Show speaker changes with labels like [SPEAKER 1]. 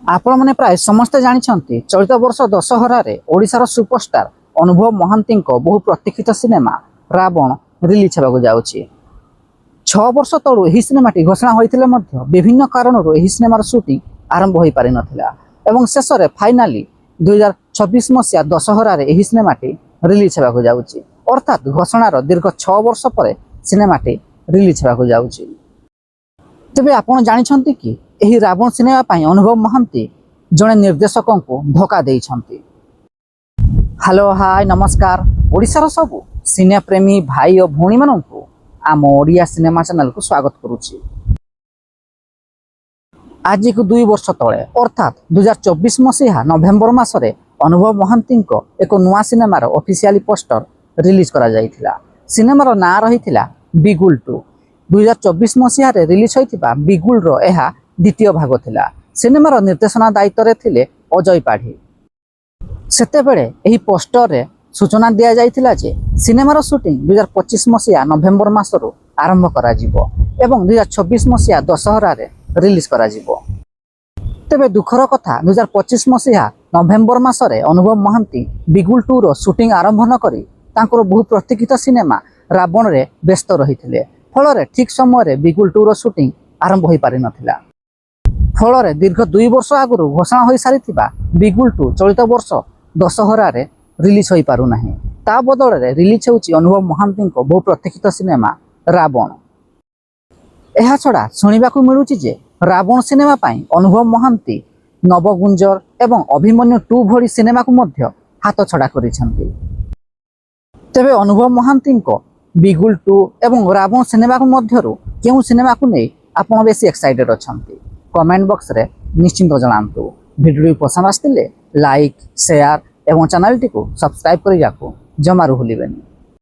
[SPEAKER 1] आपण मैंने प्राय समस्ते जानते चलित वर्ष दशहरार ओडिशार सुपरस्टार अनुभव महांती बहु प्रतीक्षित सिनेमा रावण रिलीज होगा जाऊँगी। 6 वर्ष तलू यह सिनेमाटी घोषणा होते विभिन्न कारणों यह सिनेमार सुटिंग आरंभ हो पारि नथिला एवं शेष में फाइनाली 2026 मसीहा दशहरार यह सिनेमाटी रिलीज होगा जाऊँगी। अर्थात घोषणार दीर्घ 6 वर्ष पर सिनेमाटी रिलीज होगा जाऊँगी। तेबे आपण जानिछंती कि यही रावण सिनेमा पाई अनुभव महांती जड़े निर्देशक को धोखा देइछंती। हेलो हाय नमस्कार ओडिशार सबु सिने प्रेमी भाई और भौणी मानू आम ओडिया सिनेमा चैनल को स्वागत करुच्ची। आज को 2 वर्ष तले अर्थात 2024 मसीहा नवेम्बर मासरे अनुभव महांती एक नुआ सिनेमार ऑफिशियली पोस्टर रिलीज करा जाइथिला। सिनेमार ना रहिथिला बिगुल 2। 2024 मसीह रिलीज होता बिगुल रो यह द्वितीय भाग थिला। सिनेमार निर्देशना दायित्व थिले अजय पाढ़ी। सेतेबेले एही पोस्टर रे सूचना दिया जाइथिला जे सिनेमार शूटिंग 2025 मसीहा नवेम्बर मासरू आरंभ करा जिवो एवं 2026 मसीहा दशहरा रे रिलीज करा जिवो। तेबे दुखर कथा 2025 मसीहा नवेम्बर मासरे अनुभव महांती बिगुल 2 रो शूटिंग आरंभ न करी तांकर बहु प्रतीक्षित सिनेमा रावण रे व्यस्त रहिथिले। फल ठीक समय बिगुल 2 रो शूटिंग आरंभ हो पारि नथिला। फल दीर्घ 2 वर्ष आगु घोषणा हो सारी बिगुल 2 चलित वर्ष दशहरार रिलीज हो पारु नाही। ता बदल रे रिलीज होउची अनुभव महांती बहु प्रतीक्षित सिनेमा रावण। एहा छड़ा सुनिबाकू मिलुची जे रावण सिनेमा पाई अनुभव महांती नवगुंजर एवं अभिमन्यु 2 भली सिनेमा को मध्य हाथ छड़ा करिसेंती। तेबे अनुभव महांती बिगुल 2 एवं रावण सिनेमा को मध्यरु केउ सिनेमा को नहीं आपण बेसी एक्साइटेड अछंती कमेंट बॉक्स रे निश्चिंत जणांतु। वीडियो पसंद आस्तिले लाइक शेयर एवं चैनल टी को सब्सक्राइब करिया को जमारू भूलिबेनी।